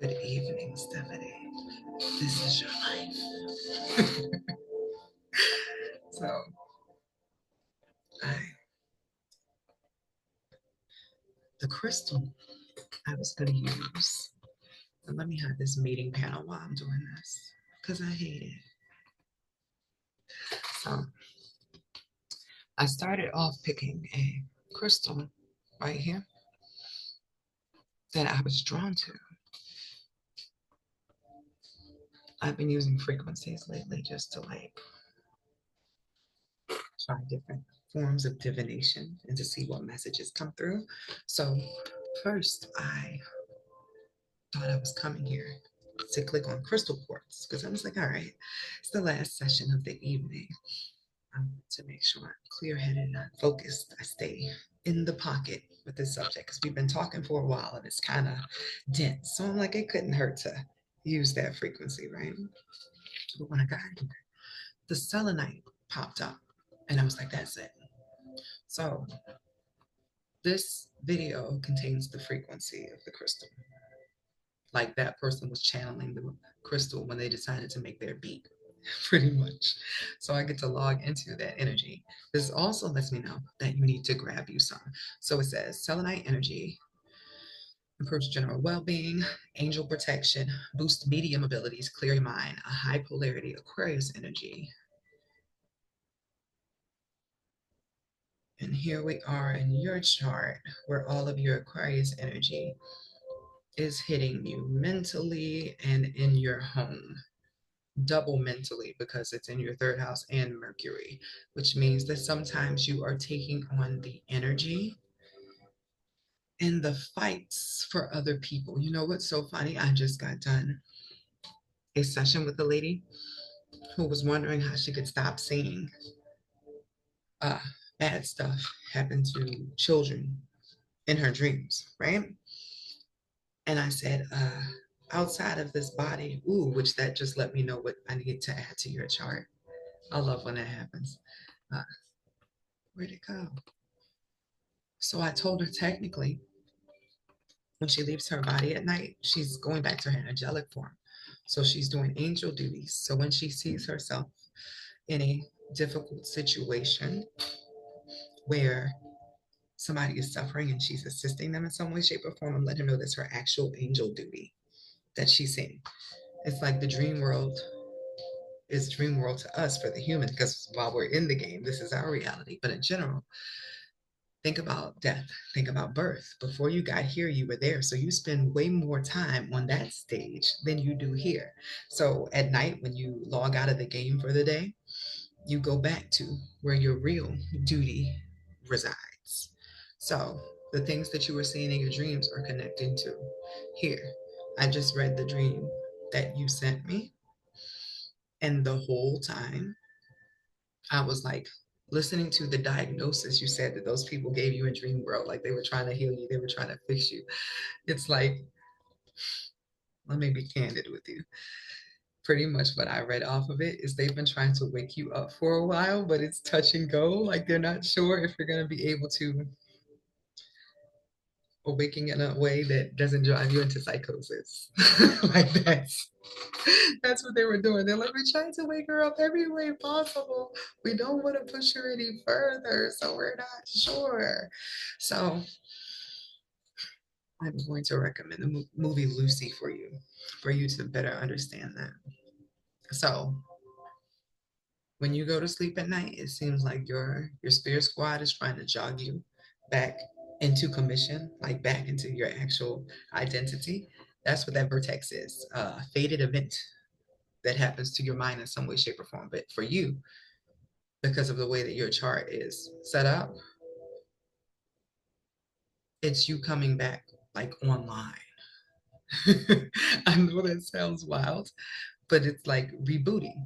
Good evening, Stephanie. This is your life. So, I, the crystal I was going to use, and let me have this meeting panel while I'm doing this, because I hate it. So, I started off picking a crystal right here that I was drawn to. I've been using frequencies lately just to like try different forms of divination and to see what messages come through. So, first, I thought I was coming here to click on crystal quartz because I was like, all right, it's the last session of the evening. To make sure I'm clear headed and focused, I stay in the pocket with this subject because we've been talking for a while and it's kind of dense. So I'm like, it couldn't hurt to use that frequency, right? But when I got here, the selenite popped up and I was like, that's it. So this video contains the frequency of the crystal. Like that person was channeling the crystal when they decided to make their beat, pretty much. So I get to log into that energy. This also lets me know that you need to grab you some. So it says selenite energy improves general well-being, angel protection, boost medium abilities, clear your mind, a high polarity Aquarius energy. And here we are in your chart where all of your Aquarius energy is hitting you mentally and in your home. Double mentally because it's in your third house and Mercury, which means that sometimes you are taking on the energy and the fights for other people. You know what's so funny? I just got done a session with a lady who was wondering how she could stop seeing uh, bad stuff happen to children in her dreams, right? And I said, outside of this body, ooh, which that just let me know what I need to add to your chart. I love when that happens. Uh, where'd it go? So I told her technically, when she leaves her body at night, she's going back to her angelic form. So she's doing angel duties. So when she sees herself in a difficult situation where somebody is suffering and she's assisting them in some way, shape, or form, I'm letting her know that's her actual angel duty that she's seeing. It's like the dream world is dream world to us for the human because while we're in the game, this is our reality. But in general, think about death, think about birth. Before you got here, you were there. So you spend way more time on that stage than you do here. So at night, when you log out of the game for the day, you go back to where your real duty resides. So the things that you were seeing in your dreams are connecting to here. I just read the dream that you sent me, and the whole time I was like listening to the diagnosis you said that those people gave you in Dream World, like they were trying to heal you, they were trying to fix you. It's like, let me be candid with you. Pretty much what I read off of it is they've been trying to wake you up for a while, but it's touch and go. Like they're not sure if you're going to be able to awaken in a way that doesn't drive you into psychosis. Like that's what they were doing. They're like, we're trying to wake her up every way possible. We don't want to push her any further, so we're not sure. So I'm going to recommend the movie Lucy for you to better understand that. So when you go to sleep at night, it seems like your spirit squad is trying to jog you back into commission, like back into your actual identity. That's what that vertex is, a fated event that happens to your mind in some way, shape, or form. But for you, because of the way that your chart is set up, it's you coming back like online. I know that sounds wild, but it's like rebooting.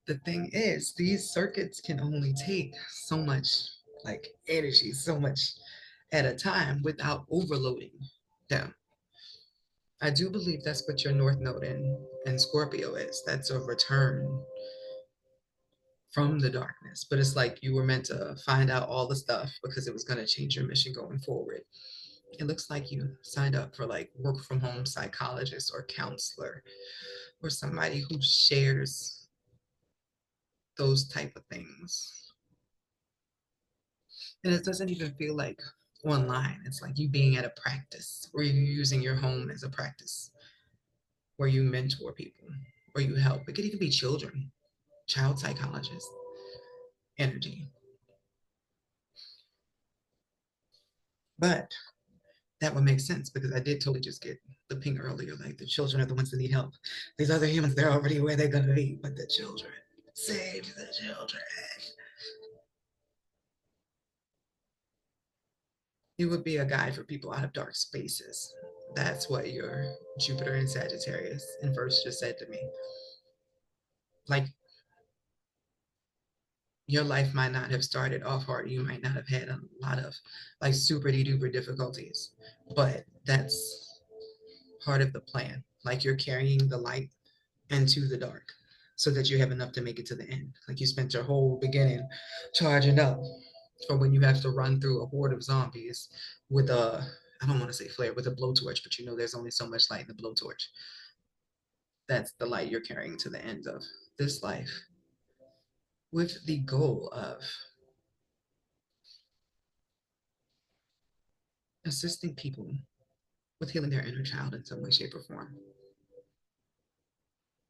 The thing is, these circuits can only take so much like energy, so much at a time without overloading them. I do believe that's what your North Node in Scorpio is. That's a return from the darkness. But it's like you were meant to find out all the stuff because it was going to change your mission going forward. It looks like you signed up for like work from home psychologist or counselor or somebody who shares those type of things. And it doesn't even feel like online. It's like you being at a practice or you using your home as a practice where you mentor people or you help. It could even be children, child psychologist energy. But that would make sense because I did totally just get the ping earlier. Like the children are the ones that need help. These other humans, they're already where they're gonna be. But the children, save the children. It would be a guide for people out of dark spaces. That's what your Jupiter and Sagittarius in first just said to me. Like your life might not have started off hard. You might not have had a lot of like super duper difficulties, but that's part of the plan. Like you're carrying the light into the dark so that you have enough to make it to the end. Like you spent your whole beginning charging up for when you have to run through a horde of zombies with a, I don't want to say flare, with a blowtorch, but you know there's only so much light in the blowtorch. That's the light you're carrying to the end of this life with the goal of assisting people with healing their inner child in some way, shape, or form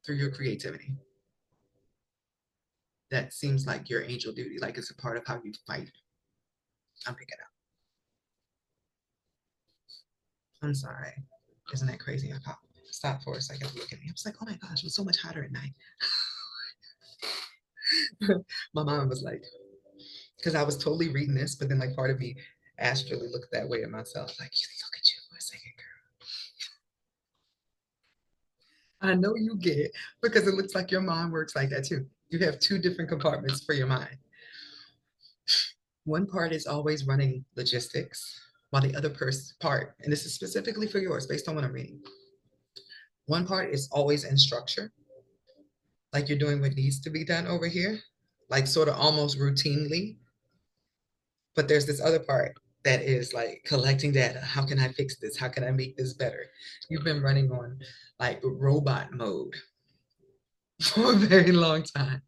through your creativity. That seems like your angel duty, like it's a part of how you fight. I'm picking up. I'm sorry. Isn't that crazy? I popped. Stop for a second to look at me. I was like, oh my gosh, it was so much hotter at night. My mom was like, because I was totally reading this, but then like part of me astrally looked that way at myself, like, you look at you for a second, girl. I know you get it because it looks like your mind works like that too. You have two different compartments for your mind. One part is always running logistics, while the other part, and this is specifically for yours based on what I'm reading, one part is always in structure, like you're doing what needs to be done over here, like sort of almost routinely. But there's this other part that is like collecting data. How can I fix this? How can I make this better? You've been running on like robot mode for a very long time.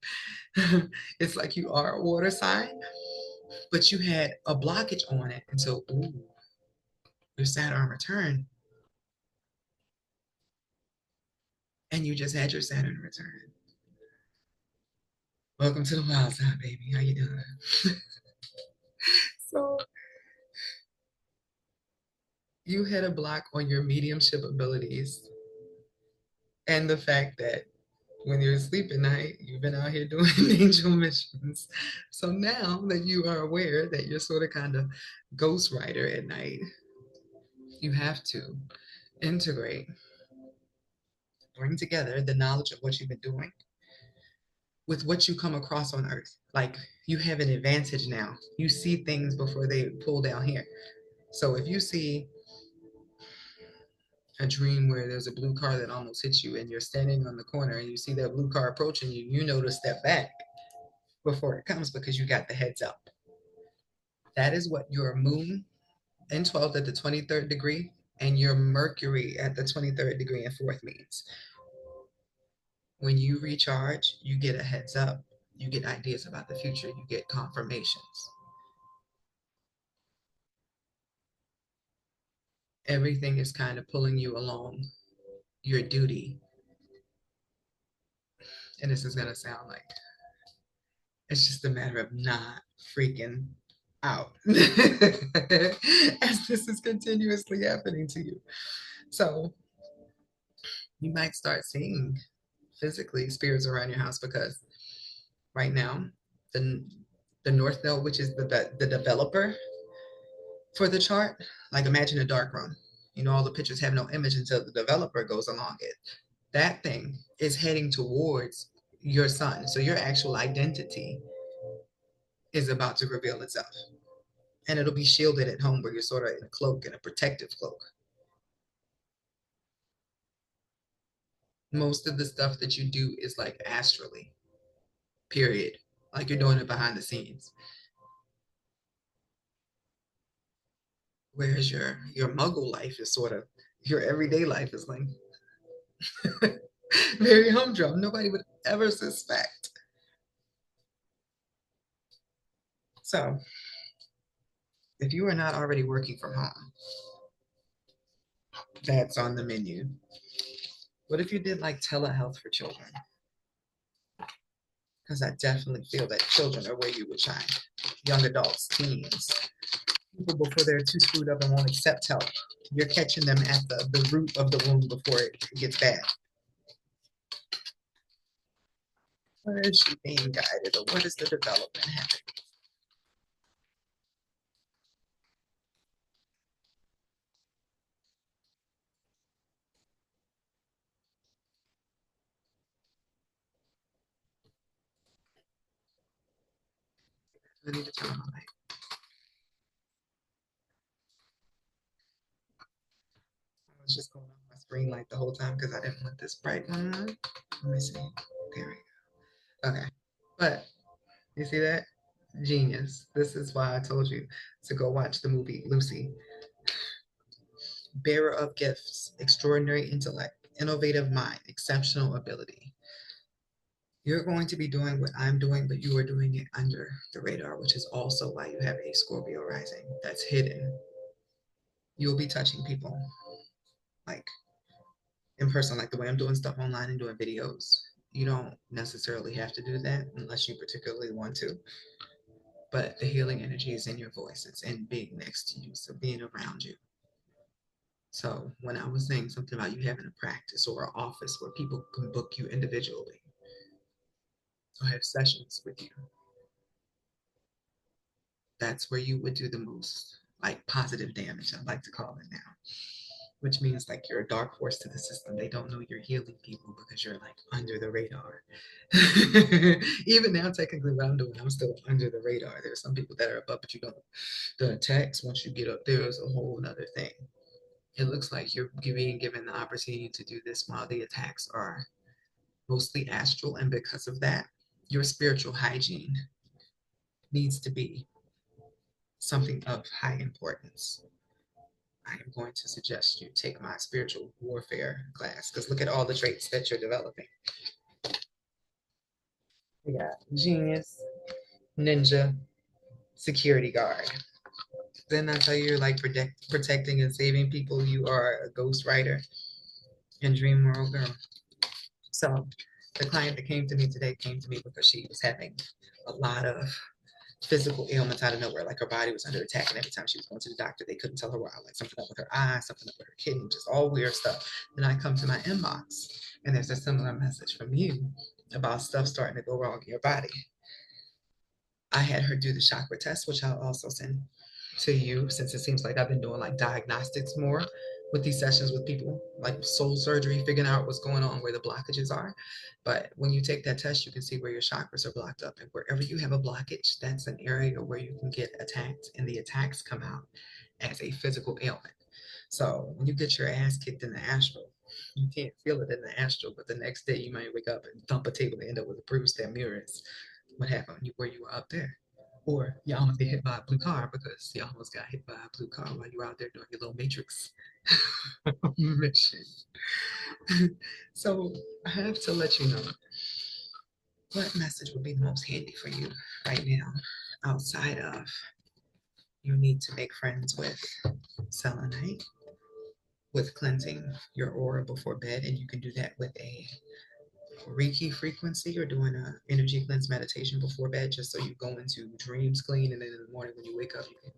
It's like you are a water sign, but you had a blockage on it. And so, ooh, your Saturn return, and you just had your Saturn return. Welcome to the wild side, baby. How you doing? So you had a block on your mediumship abilities and the fact that when you're asleep at night, you've been out here doing angel missions. So now that you are aware that you're sort of kind of ghost rider at night, you have to integrate, bring together the knowledge of what you've been doing with what you come across on earth. Like you have an advantage now. You see things before they pull down here. So if you see a dream where there's a blue car that almost hits you and you're standing on the corner and you see that blue car approaching you, you know to step back before it comes because you got the heads up. That is what your moon in 12th at the 23rd degree and your Mercury at the 23rd degree and fourth means. When you recharge, you get a heads up. You get ideas about the future. You get confirmations. Everything is kind of pulling you along your duty. And this is going to sound like it's just a matter of not freaking out as this is continuously happening to you. So you might start seeing physically spirits around your house because right now the the north node, which is the developer for the chart, like imagine a dark room. You know, all the pictures have no image until the developer goes along it. That thing is heading towards your sun. So your actual identity is about to reveal itself. And it'll be shielded at home where you're sort of in a cloak, in a protective cloak. Most of the stuff that you do is like astrally, period. Like you're doing it behind the scenes. Whereas your muggle life is sort of your everyday life is like very humdrum. Nobody would ever suspect. So if you are not already working from home, that's on the menu. What if you did like telehealth for children? Because I definitely feel that children are where you would shine. Young adults, teens, people before they're too screwed up and won't accept help. You're catching them at the root of the wound before it gets bad. Where is she being guided, or what is the development happening? I need to turn on my light. I was just going off my screen light the whole time because I didn't want this bright one on. Let me see. There we go. Okay. But you see that? Genius. This is why I told you to go watch the movie Lucy. Bearer of gifts, extraordinary intellect, innovative mind, exceptional ability. You're going to be doing what I'm doing, but you are doing it under the radar, which is also why you have a Scorpio rising that's hidden. You'll be touching people like in person, like the way I'm doing stuff online and doing videos. You don't necessarily have to do that unless you particularly want to. But the healing energy is in your voice, it's in being next to you, so being around you. So when I was saying something about you having a practice or an office where people can book you individually or have sessions with you, that's where you would do the most like positive damage, I like to call it now. Which means like you're a dark force to the system. They don't know you're healing people because you're like under the radar. Even now, technically, what I'm doing, I'm still under the radar. There's some people that are above, but you don't. The attacks, once you get up there, is a whole other thing. It looks like you're being given the opportunity to do this while the attacks are mostly astral, and because of that, your spiritual hygiene needs to be something of high importance. I am going to suggest you take my spiritual warfare class because look at all the traits that you're developing. We got genius, ninja, security guard. Then I tell you you're like protecting and saving people. You are a ghost writer and dream world girl. So the client that came to me today came to me because she was having a lot of physical ailments out of nowhere. Like her body was under attack, and every time she was going to the doctor, they couldn't tell her why. Like something up with her eye, something up with her kidney, just all weird stuff. Then I come to my inbox, and there's a similar message from you about stuff starting to go wrong in your body. I had her do the chakra test, which I'll also send to you since it seems like I've been doing like diagnostics more with these sessions with people, like soul surgery, figuring out what's going on, where the blockages are. But when you take that test, you can see where your chakras are blocked up. And wherever you have a blockage, that's an area where you can get attacked, and the attacks come out as a physical ailment. So when you get your ass kicked in the astral, you can't feel it in the astral, but the next day you might wake up and thump a table and end up with a bruise that mirrors what happened where you were up there. Or you almost get hit by a blue car because you almost got hit by a blue car while you were out there doing your little matrix mission. So I have to let you know what message would be the most handy for you right now, outside of you need to make friends with selenite, with cleansing your aura before bed, and you can do that with a Reiki frequency or doing a energy cleanse meditation before bed, just so you go into dreams clean, and then in the morning when you wake up, you can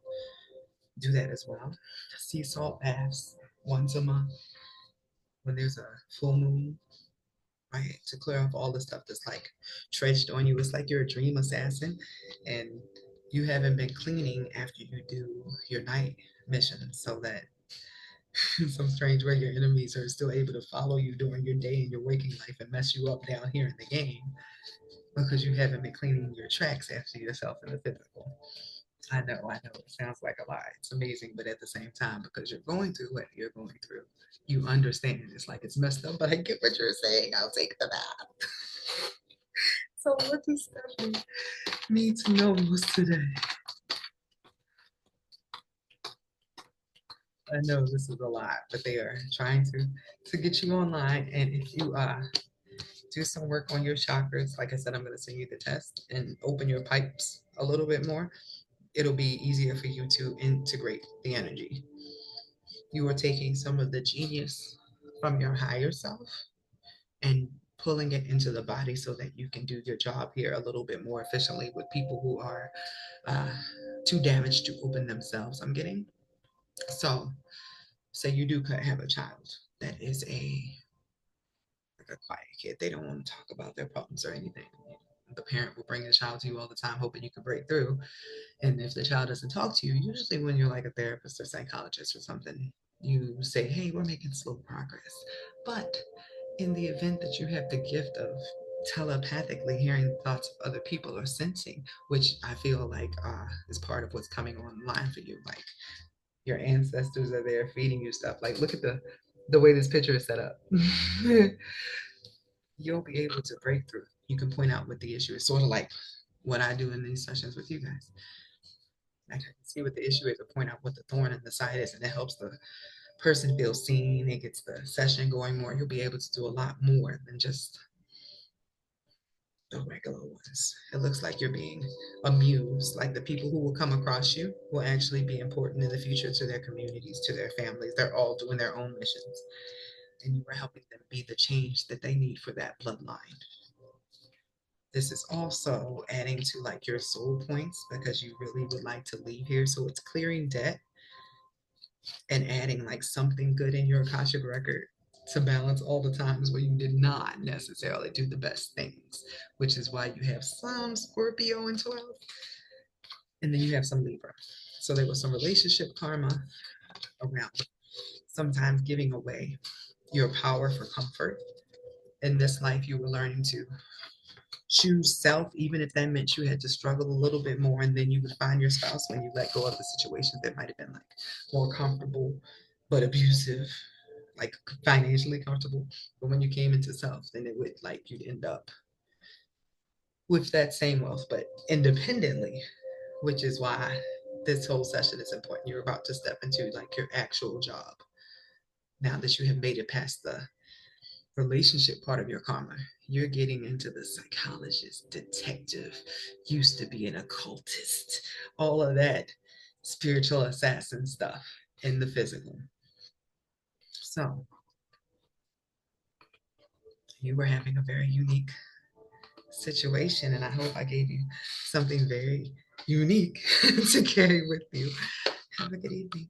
do that as well. Sea salt baths once a month when there's a full moon, right? To clear off all the stuff that's like trenched on you. It's like you're a dream assassin and you haven't been cleaning after you do your night mission, so that in some strange way your enemies are still able to follow you during your day and your waking life and mess you up down here in the game because you haven't been cleaning your tracks after yourself in the physical. I know. It sounds like a lie. It's amazing, but at the same time, because you're going through what you're going through, you understand. It's like it's messed up, but I get what you're saying. I'll take the bath. So what does Stephanie need to know most today? I know this is a lot, but they are trying to get you online. And if you do some work on your chakras, like I said, I'm going to send you the test and open your pipes a little bit more. It'll be easier for you to integrate the energy. You are taking some of the genius from your higher self and pulling it into the body so that you can do your job here a little bit more efficiently with people who are uh, too damaged to open themselves. I'm getting so say you do have a child that is like a quiet kid. They don't want to talk about their problems or anything. The parent will bring the child to you all the time, hoping you can break through. And if the child doesn't talk to you, usually when you're like a therapist or psychologist or something, you say, hey, we're making slow progress. But in the event that you have the gift of telepathically hearing the thoughts of other people or sensing, which I feel like is part of what's coming online for you, like your ancestors are there feeding you stuff. Like look at the way this picture is set up. You'll be able to break through. You can point out what the issue is, sort of like what I do in these sessions with you guys. I can see what the issue is or point out what the thorn in the side is, and it helps the person feel seen. It gets the session going more. You'll be able to do a lot more than just the regular ones. It looks like you're being amused. Like the people who will come across you will actually be important in the future to their communities, to their families. They're all doing their own missions. And you are helping them be the change that they need for that bloodline. This is also adding to like your soul points because you really would like to leave here. So it's clearing debt and adding like something good in your Akashic record to balance all the times where you did not necessarily do the best things, which is why you have some Scorpio in 12 and then you have some Libra. So there was some relationship karma around sometimes giving away your power for comfort. In this life, you were learning to choose self, even if that meant you had to struggle a little bit more, and then you would find your spouse when you let go of the situation that might have been like more comfortable but abusive, like financially comfortable. But when you came into self, then it would like you'd end up with that same wealth, but independently, which is why this whole session is important. You're about to step into like your actual job now that you have made it past the relationship part of your karma. You're getting into the psychologist, detective, used to be an occultist, all of that spiritual assassin stuff in the physical. So you were having a very unique situation, and I hope I gave you something very unique to carry with you. Have a good evening.